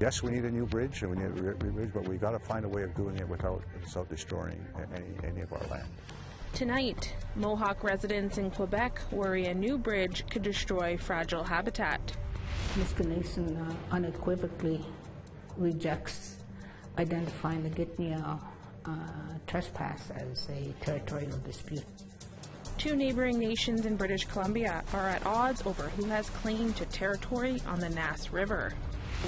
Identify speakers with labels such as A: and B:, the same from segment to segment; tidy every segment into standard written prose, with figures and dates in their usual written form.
A: Yes, we need a new bridge, and we need a bridge, but we've got to find a way of doing it without destroying any of our land.
B: Tonight, Mohawk residents in Quebec worry a new bridge could destroy fragile habitat.
C: Mr. Nason unequivocally rejects identifying the Gitnia trespass as a territorial dispute.
B: Two neighboring nations in British Columbia are at odds over who has claim to territory on the Nass River.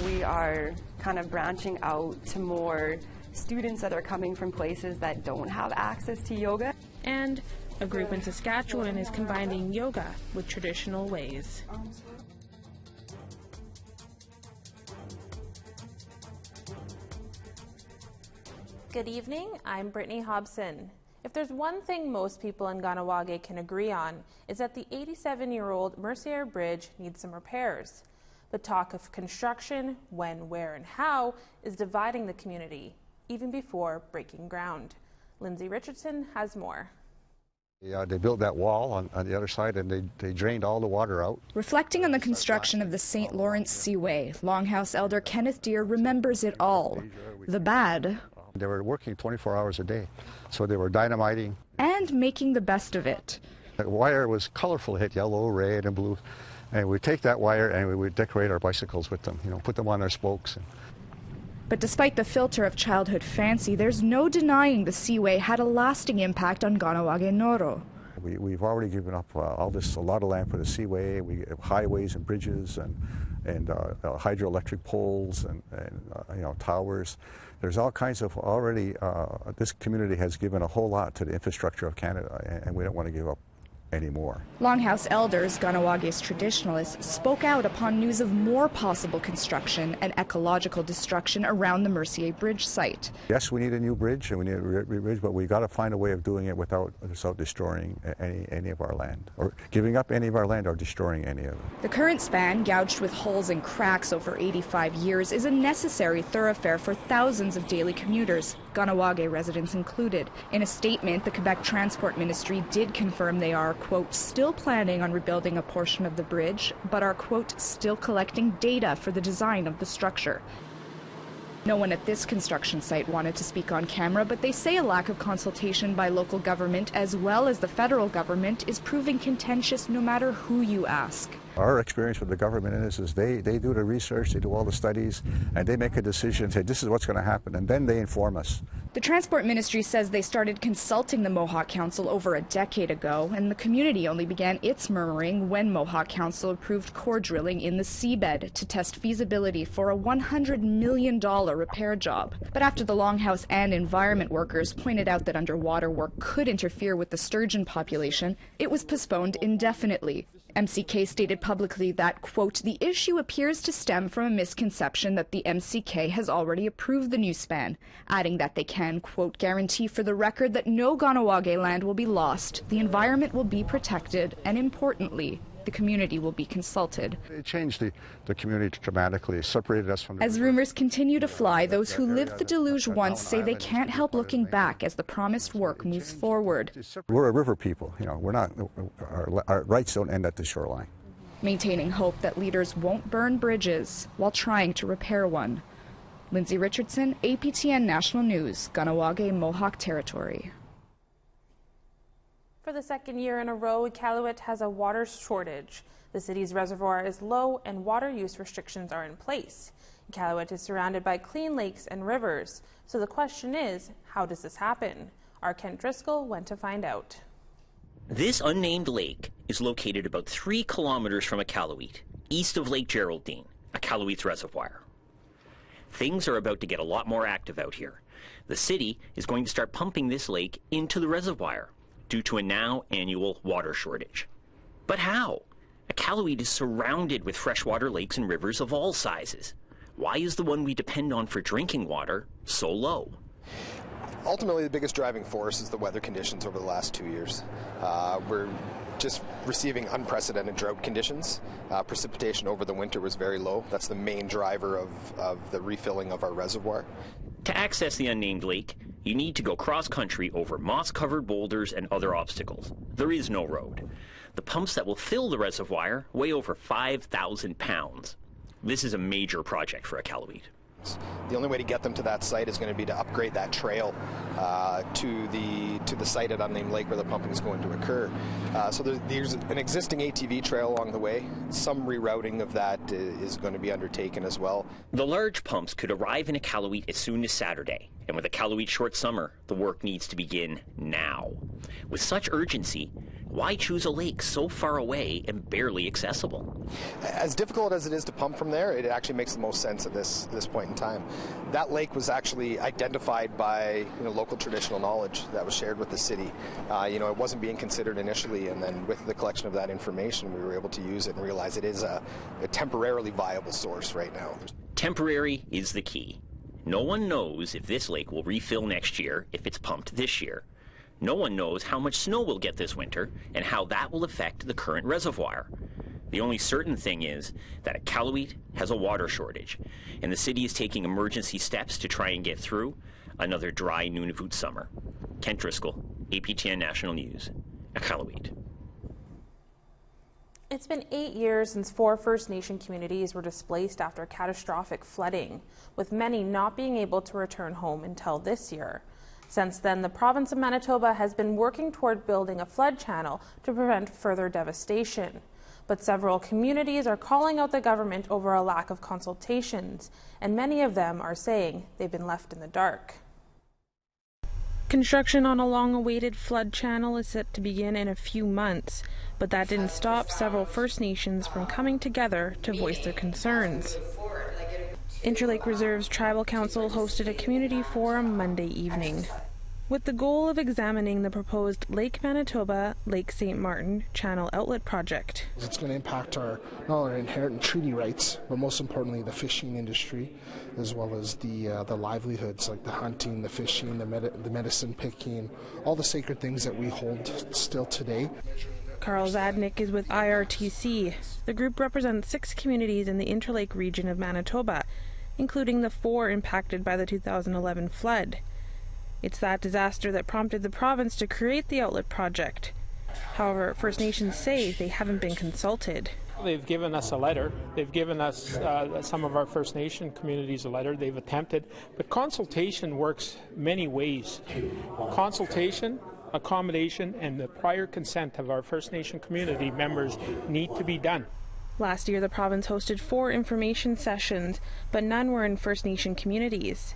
D: We are kind of branching out to more students that are coming from places that don't have access to yoga.
B: And a group in Saskatchewan is combining yoga with traditional ways. Good evening, I'm Brittany Hobson. If there's one thing most people in Kahnawake can agree on, is that the 87-year-old Mercier Bridge needs some repairs. But talk of construction, when, where, and how is dividing the community, even before breaking ground. Lindsay Richardson has more.
A: Yeah, they built that wall on the other side, and they drained all the water out.
E: Reflecting on the construction of the St. Lawrence Seaway, Longhouse elder Kenneth Deere remembers it all. The bad.
A: They were working 24 hours a day, so they were dynamiting.
E: And making the best of it.
A: The wire was colorful, it hit yellow, red, and blue. And we'd take that wire and we would decorate our bicycles with them, put them on our spokes.
E: But despite the filter of childhood fancy, there's no denying the Seaway had a lasting impact on Kahnawake Noro.
A: We've already given up a lot of land for the Seaway. We have highways and bridges and hydroelectric poles and towers. There's all kinds of already, this community has given a whole lot to the infrastructure of Canada, and we don't want to give up anymore.
E: Longhouse elders, Kahnawakes traditionalists, spoke out upon news of more possible construction and ecological destruction around the Mercier Bridge site.
A: Yes, we need a new bridge, and we need a bridge, but we've got to find a way of doing it without destroying any of our land, or giving up any of our land, or destroying any of it.
E: The current span, gouged with holes and cracks over 85 years, is a necessary thoroughfare for thousands of daily commuters, Kahnawake residents included. In a statement, the Quebec Transport Ministry did confirm they are, quote, still planning on rebuilding a portion of the bridge, but are, quote, still collecting data for the design of the structure. No one at this construction site wanted to speak on camera, but they say a lack of consultation by local government as well as the federal government is proving contentious no matter who you ask.
A: Our experience with the government is they do the research, they do all the studies, and they make a decision, say this is what's going to happen, and then they inform us.
E: The Transport Ministry says they started consulting the Mohawk Council over a decade ago, and the community only began its murmuring when Mohawk Council approved core drilling in the seabed to test feasibility for a $100 million repair job. But after the Longhouse and environment workers pointed out that underwater work could interfere with the sturgeon population, it was postponed indefinitely. MCK stated publicly that, quote, the issue appears to stem from a misconception that the MCK has already approved the new span, adding that they can, quote, guarantee for the record that no Kahnawake land will be lost, the environment will be protected, and importantly, the community will be consulted.
A: It changed the community dramatically, separated us from the
E: As rumors continue to fly, those who lived the deluge once say they can't help looking back as the promised work moves forward.
A: We're a river people, we're not, our rights don't end at the shoreline.
E: Maintaining hope that leaders won't burn bridges while trying to repair one. Lindsay Richardson, APTN National News, Kahnawake, Mohawk Territory.
B: For the second year in a row, Iqaluit has a water shortage. The city's reservoir is low and water use restrictions are in place. Iqaluit is surrounded by clean lakes and rivers. So the question is, how does this happen? Our Kent Driscoll went to find out.
F: This unnamed lake is located about 3 kilometers from Iqaluit, east of Lake Geraldine, Iqaluit's reservoir. Things are about to get a lot more active out here. The city is going to start pumping this lake into the reservoir due to a now annual water shortage. But how? Iqaluit is surrounded with freshwater lakes and rivers of all sizes. Why is the one we depend on for drinking water so low?
G: Ultimately, the biggest driving force is the weather conditions over the last 2 years. We're just receiving unprecedented drought conditions. Precipitation over the winter was very low. That's the main driver of the refilling of our reservoir.
F: To access the unnamed lake, you need to go cross-country over moss-covered boulders and other obstacles. There is no road. The pumps that will fill the reservoir weigh over 5,000 pounds. This is a major project for Iqaluit.
G: The only way to get them to that site is going to be to upgrade that trail to the site at Unnamed Lake where the pumping is going to occur. So there's an existing ATV trail along the way. Some rerouting of that is going to be undertaken as well.
F: The large pumps could arrive in Iqaluit as soon as Saturday, and with Iqaluit's short summer, the work needs to begin now. With such urgency, why choose a lake so far away and barely accessible?
G: As difficult as it is to pump from there, it actually makes the most sense at this point in time. That lake was actually identified by local traditional knowledge that was shared with the city. It wasn't being considered initially, and then with the collection of that information, we were able to use it and realize it is a temporarily viable source right now.
F: Temporary is the key. No one knows if this lake will refill next year if it's pumped this year. No one knows how much snow we'll get this winter and how that will affect the current reservoir. The only certain thing is that Iqaluit has a water shortage, and the city is taking emergency steps to try and get through another dry Nunavut summer. Kent Driscoll, APTN National News, Iqaluit.
B: It's been 8 years since 4 First Nation communities were displaced after catastrophic flooding, with many not being able to return home until this year. Since then, the province of Manitoba has been working toward building a flood channel to prevent further devastation. But several communities are calling out the government over a lack of consultations, and many of them are saying they've been left in the dark. Construction on a long-awaited flood channel is set to begin in a few months, but that didn't stop several First Nations from coming together to voice their concerns. Interlake Reserve's Tribal Council hosted a community forum Monday evening, with the goal of examining the proposed Lake Manitoba, Lake St. Martin Channel Outlet Project.
H: It's going to impact not only our inherent treaty rights, but most importantly the fishing industry, as well as the livelihoods like the hunting, the fishing, the medicine picking, all the sacred things that we hold still today.
B: Carl Zadnik is with IRTC. The group represents 6 communities in the Interlake region of Manitoba, including the 4 impacted by the 2011 flood. It's that disaster that prompted the province to create the outlet project. However, First Nations say they haven't been consulted.
I: They've given us a letter. They've given us, some of our First Nation communities, a letter. They've attempted. But consultation works many ways. Consultation, accommodation, and the prior consent of our First Nation community members need to be done.
B: Last year, the province hosted 4 information sessions, but none were in First Nation communities.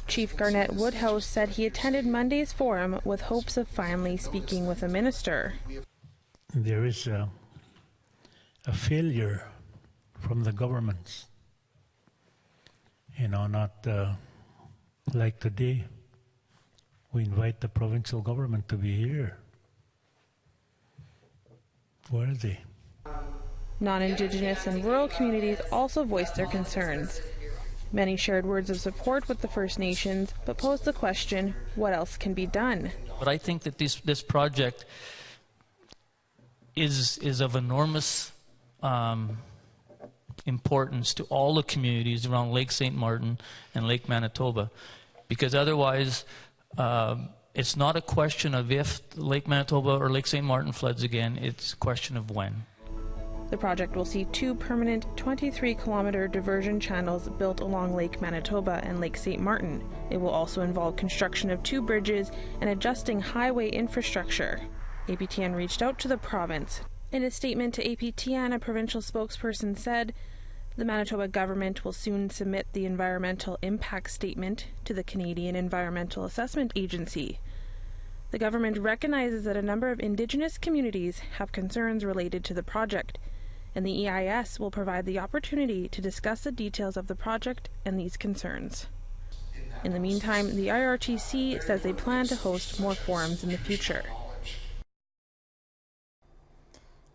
B: Chief Garnett Woodhouse said he attended Monday's forum with hopes of finally speaking with a minister.
J: There is a failure from the governments. Not like today, we invite the provincial government to be here. Where are they?
B: Non-Indigenous and rural communities also voiced their concerns. Many shared words of support with the First Nations, but posed the question, what else can be done?
K: But I think that this project is of enormous importance to all the communities around Lake St. Martin and Lake Manitoba, because otherwise it's not a question of if Lake Manitoba or Lake St. Martin floods again, it's a question of when.
B: The project will see 2 permanent 23-kilometer diversion channels built along Lake Manitoba and Lake St. Martin. It will also involve construction of 2 bridges and adjusting highway infrastructure. APTN reached out to the province. In a statement to APTN, a provincial spokesperson said, the Manitoba government will soon submit the environmental impact statement to the Canadian Environmental Assessment Agency. The government recognizes that a number of Indigenous communities have concerns related to the project, and the EIS will provide the opportunity to discuss the details of the project and these concerns. In the meantime, the IRTC says they plan to host more forums in the future.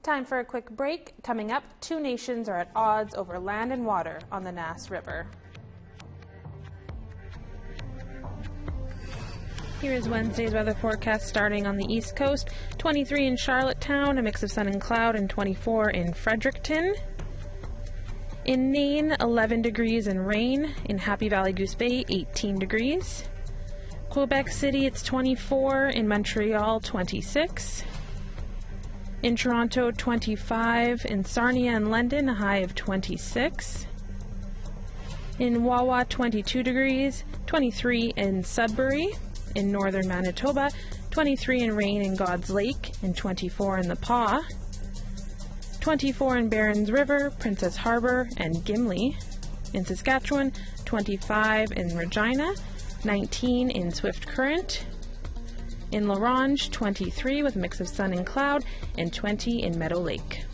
B: Time for a quick break. Coming up, 2 nations are at odds over land and water on the Nass River. Here is Wednesday's weather forecast starting on the East Coast. 23 in Charlottetown, a mix of sun and cloud, and 24 in Fredericton. In Nain, 11 degrees and rain. In Happy Valley Goose Bay, 18 degrees. Quebec City, it's 24. In Montreal, 26. In Toronto, 25. In Sarnia and London, a high of 26. In Wawa, 22 degrees, 23 in Sudbury. In northern Manitoba, 23 in Rain in God's Lake, and 24 in the Pas. 24 in Barons River, Princess Harbour, and Gimli. In Saskatchewan, 25 in Regina, 19 in Swift Current. In La Ronge, 23 with a mix of sun and cloud, and 20 in Meadow Lake.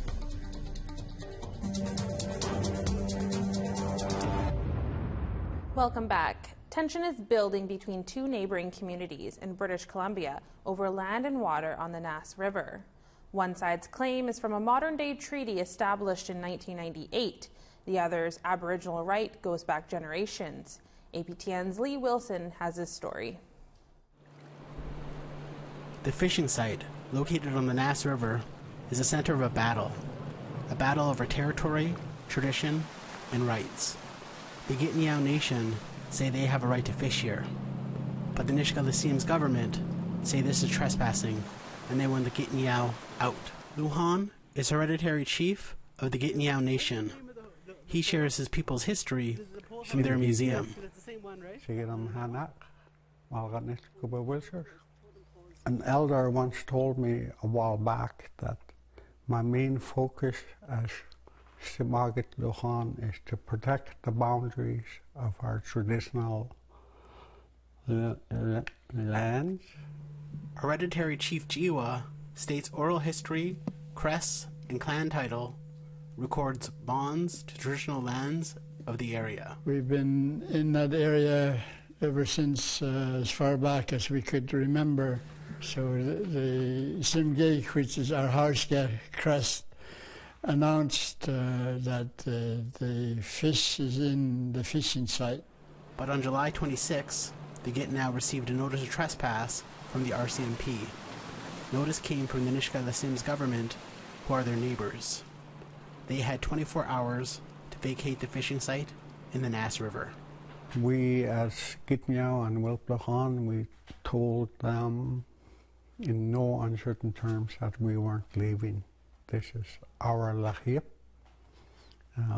B: Welcome back. Tension is building between two neighboring communities in British Columbia over land and water on the Nass River. One side's claim is from a modern-day treaty established in 1998. The other's Aboriginal right goes back generations. APTN's Lee Wilson has this story.
L: The fishing site, located on the Nass River, is the center of a battle over territory, tradition, and rights. The Gitniao Nation say they have a right to fish here, but the Nisga'a government say this is trespassing, and they want the Gitniao out. Luhan is hereditary chief of the Gitniao Nation. He shares his people's history from their museum.
M: An elder once told me a while back that my main focus as Simagat Luhan is to protect the boundaries of our traditional lands.
L: Hereditary Chief Jiwa states oral history, crest, and clan title records bonds to traditional lands of the area.
N: We've been in that area ever since as far back as we could remember. So the Simgay, which is our Harsga crest, announced that the fish is in the fishing site.
L: But on July 26, the Gitnao received a notice of trespass from the RCMP. Notice came from the Nisga'a government, who are their neighbors. They had 24 hours to vacate the fishing site in the Nass River.
M: We as Gitniao and Wilplahan, we told them in no uncertain terms that we weren't leaving. This is our lahip.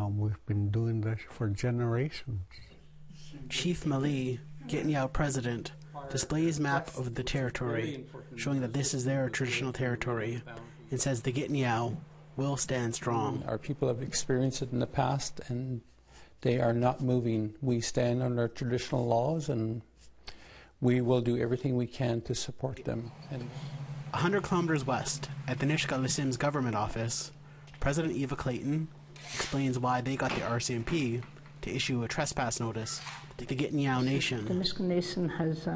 M: We've been doing this for generations.
L: Chief Mali, Gitniao president, displays map of the territory, showing that this is their traditional territory, and says the Gitniao will stand strong.
O: Our people have experienced it in the past, and they are not moving. We stand on our traditional laws, and we will do everything we can to support them.
L: 100 kilometers west, at the Nisga'a government office, President Eva Clayton explains why they got the RCMP to issue a trespass notice to the Gitniao Nation.
C: The Nisga'a Nation has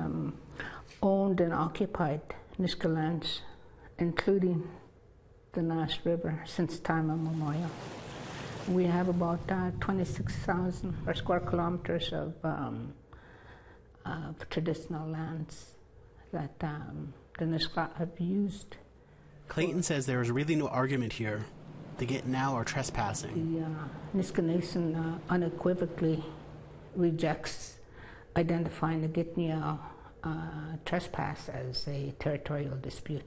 C: owned and occupied Nisga'a lands, including the Nass River, since time immemorial. We have about 26,000 square kilometers of traditional lands that the Nisga'a have used.
L: Clayton says there is really no argument here. The Gitnao are trespassing.
C: The Nisga'a Nation unequivocally rejects identifying the Gitniao trespass as a territorial dispute.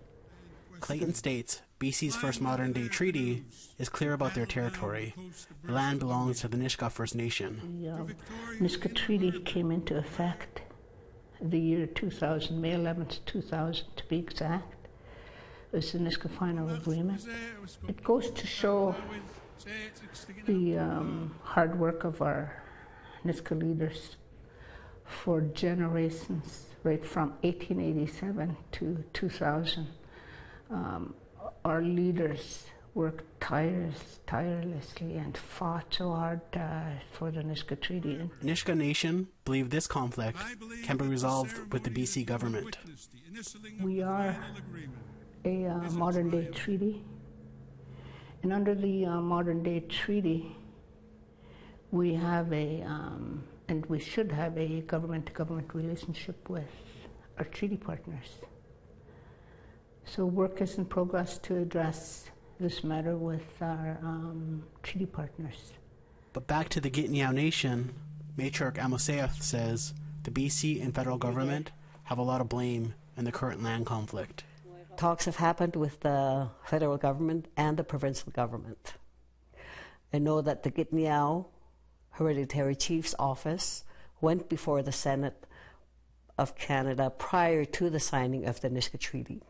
L: Clayton states BC's first modern-day treaty is clear about their territory. The land belongs to the Nisga'a First Nation.
C: The Nisga'a Treaty came into effect the year 2000, May 11th, 2000 to be exact. It was the Nisga'a Final Agreement. It goes to show the hard work of our Nisga'a leaders for generations, right from 1887 to 2000. Our leaders worked tirelessly and fought so hard for the Nisga'a Treaty.
L: Nisga'a Nation believe this conflict can be resolved with the BC government.
C: We are a modern-day treaty, and under the modern-day treaty, we have and we should have a government-to-government relationship with our treaty partners. So work is in progress to address this matter with our treaty partners.
L: But back to the Gitniao Nation, Matriarch Amoseath says the BC and federal government have a lot of blame in the current land conflict.
P: Talks have happened with the federal government and the provincial government. I know that the Gitniao Hereditary Chief's office went before the Senate of Canada prior to the signing of the Nisga'a Treaty.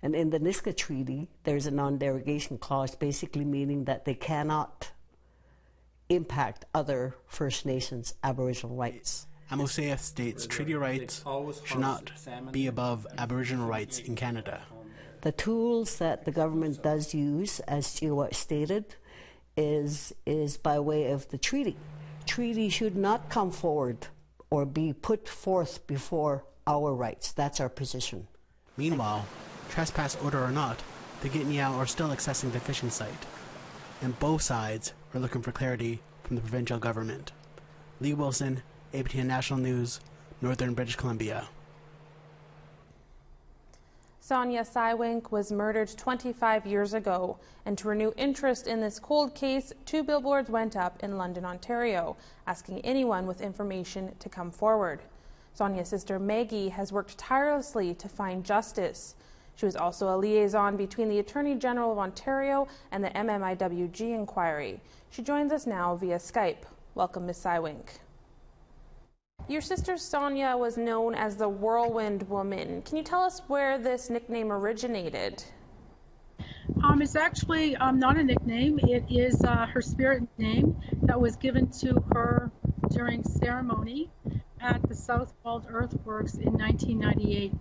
P: And in the Nisga'a Treaty, there's a non-derogation clause, basically meaning that they cannot impact other First Nations Aboriginal rights.
L: AMOSEA states treaty rights should not be above Aboriginal rights in Canada.
P: The tools that the government does use, as Jiwa stated, is by way of the treaty. Treaty should not come forward or be put forth before our rights. That's our position.
L: Meanwhile, trespass order or not, the Gitniao are still accessing the fishing site, and both sides are looking for clarity from the provincial government. Lee Wilson, APTN National News, Northern British Columbia.
B: Sonia Sywink was murdered 25 years ago, and to renew interest in this cold case, 2 billboards went up in London, Ontario, asking anyone with information to come forward. Sonia's sister Maggie has worked tirelessly to find justice. She was also a liaison between the Attorney General of Ontario and the MMIWG inquiry. She joins us now via Skype. Welcome, Ms. Sywink. Your sister Sonia was known as the Whirlwind Woman. Can you tell us where this nickname originated?
Q: It's actually not a nickname. It is her spirit name that was given to her during ceremony at the Southwold Earthworks in 1998.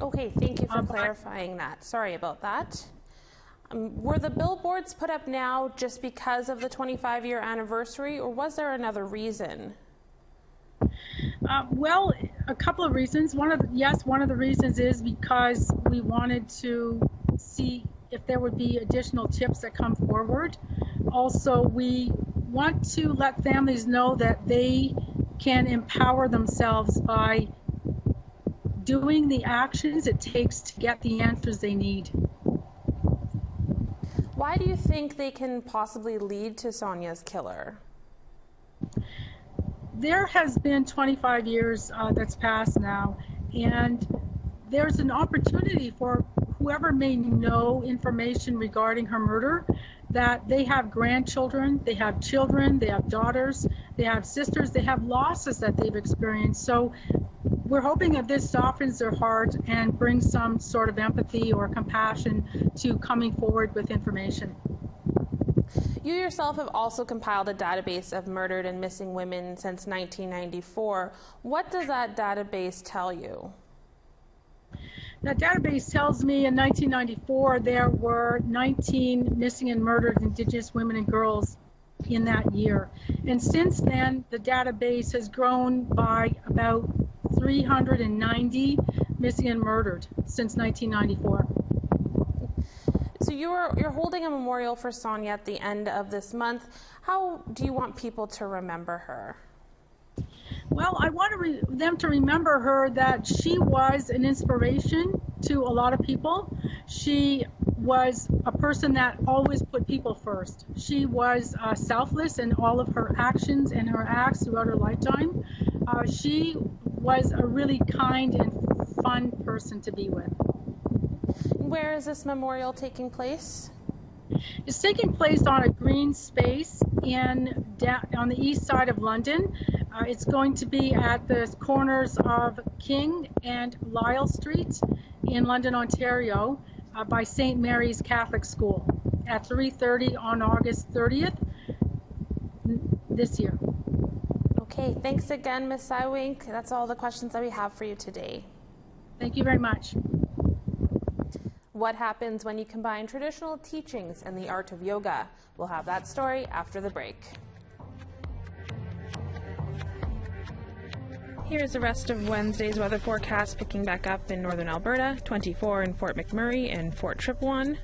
B: Okay, thank you for clarifying that. Sorry about that. Were the billboards put up now just because of the 25-year anniversary, or was there another reason?
Q: Well, a couple of reasons. One of the reasons is because we wanted to see if there would be additional tips that come forward. Also, we want to let families know that they can empower themselves by doing the actions it takes to get the answers they need.
B: Why do you think they can possibly lead to Sonia's killer?
Q: There has been 25 years that's passed now, and there's an opportunity for whoever may know information regarding her murder, that they have grandchildren, they have children, they have daughters, they have sisters, they have losses that they've experienced. So we're hoping that this softens their heart and brings some sort of empathy or compassion to coming forward with information.
B: You yourself have also compiled a database of murdered and missing women since 1994. What does that database tell you?
Q: That database tells me in 1994 there were 19 missing and murdered Indigenous women and girls in that year. And since then, the database has grown by about 390 missing and murdered since 1994.
B: So you're holding a memorial for Sonia at the end of this month. How do you want people to remember her?
Q: Well, I want them to remember her that she was an inspiration to a lot of people. She was a person that always put people first. She was selfless in all of her actions and her acts throughout her lifetime. She was a really kind and fun person to be with.
B: Where is this memorial taking place?
Q: It's taking place on a green space on the east side of London. It's going to be at the corners of King and Lyle Street in London, Ontario, by St. Mary's Catholic School at 3:30 on August 30th this year.
B: Okay, thanks again, Ms. Sywink. That's all the questions that we have for you today.
Q: Thank you very much.
B: What happens when you combine traditional teachings and the art of yoga? We'll have that story after the break. Here's the rest of Wednesday's weather forecast, picking back up in northern Alberta, 24 in Fort McMurray and Fort Chipewyan.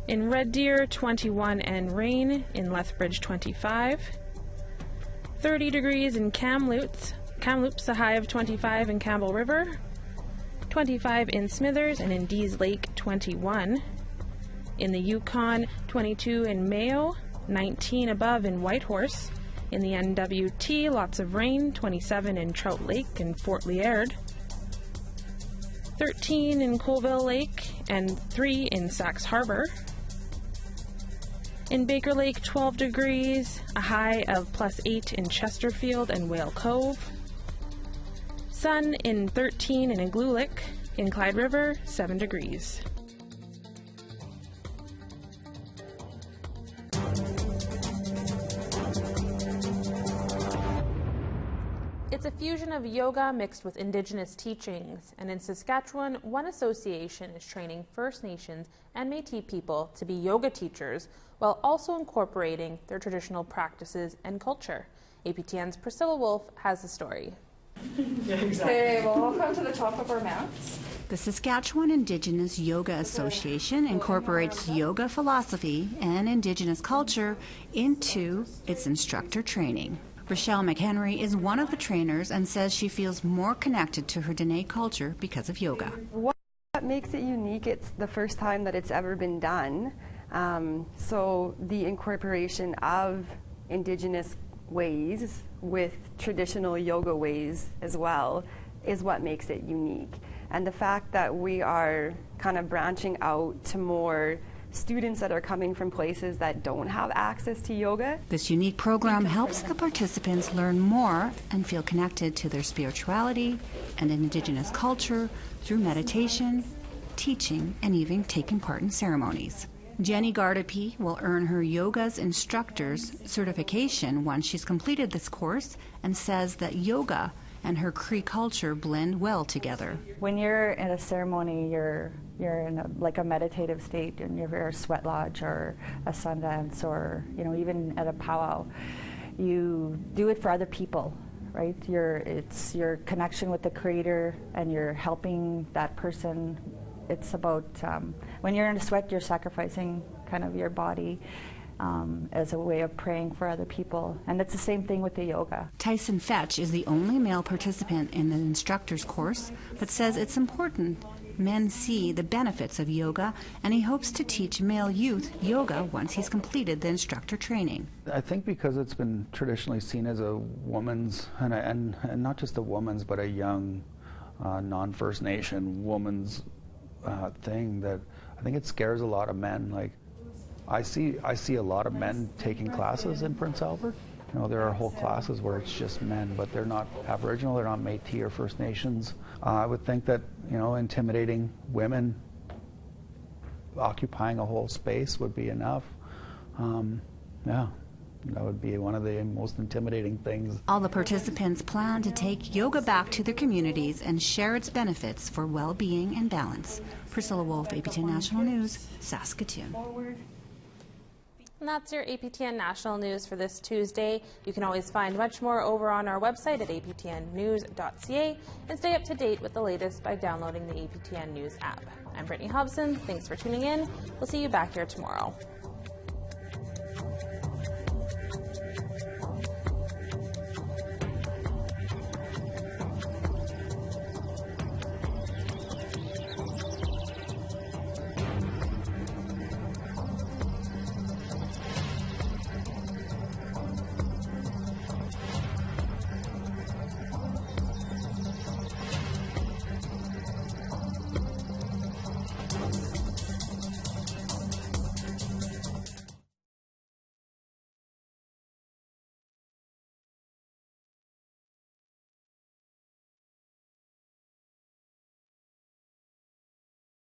B: In Red Deer, 21 and rain. In Lethbridge, 25. 30 degrees in Kamloops, a high of 25 in Campbell River. 25 in Smithers, and in Dease Lake, 21. In the Yukon, 22 in Mayo, 19 above in Whitehorse. In the NWT, lots of rain, 27 in Trout Lake and Fort Liard. 13 in Colville Lake and 3 in Sax Harbor. In Baker Lake, 12 degrees, a high of +8 in Chesterfield and Whale Cove. Sun in 13 in Igloolik. In Clyde River, 7 degrees. It's a fusion of yoga mixed with Indigenous teachings, and in Saskatchewan, one association is training First Nations and Métis people to be yoga teachers while also incorporating their traditional practices and culture. APTN's Priscilla Wolf has the story.
R: Okay, well, welcome to the top of our mats. The Saskatchewan Indigenous Yoga Association incorporates yoga philosophy and Indigenous culture into its instructor training. Rochelle McHenry is one of the trainers and says she feels more connected to her Dene culture because of yoga.
D: What makes it unique, it's the first time that it's ever been done. So the incorporation of Indigenous ways with traditional yoga ways as well is what makes it unique. And the fact that we are kind of branching out to more students that are coming from places that don't have access to yoga.
R: This unique program helps the participants learn more and feel connected to their spirituality and Indigenous culture through meditation, teaching, and even taking part in ceremonies. Jenny Gardapi will earn her yoga's instructor's certification once she's completed this course and says that yoga and her Cree culture blend well together.
S: When you're in a ceremony, you're in like a meditative state, and you're a sweat lodge or a sun dance, or even at a powwow. You do it for other people, right? It's your connection with the Creator, and you're helping that person. It's about when you're in a sweat, you're sacrificing kind of your body as a way of praying for other people. And it's the same thing with the yoga.
R: Tyson Fetch is the only male participant in the instructor's course, but says it's important men see the benefits of yoga, and he hopes to teach male youth yoga once he's completed the instructor training.
T: I think because it's been traditionally seen as a woman's, and not just a woman's, but a young non-First Nation woman's thing, that I think it scares a lot of men. Like, I see a lot of men taking classes in Prince Albert. There are whole classes where it's just men, but they're not Aboriginal, they're not Métis or First Nations. I would think that, intimidating women occupying a whole space would be enough. Yeah, that would be one of the most intimidating things.
R: All the participants plan to take yoga back to their communities and share its benefits for well-being and balance. Priscilla Wolf, APTN National News, Saskatoon.
B: And that's your APTN National News for this Tuesday. You can always find much more over on our website at aptnnews.ca and stay up to date with the latest by downloading the APTN News app. I'm Brittany Hobson. Thanks for tuning in. We'll see you back here tomorrow.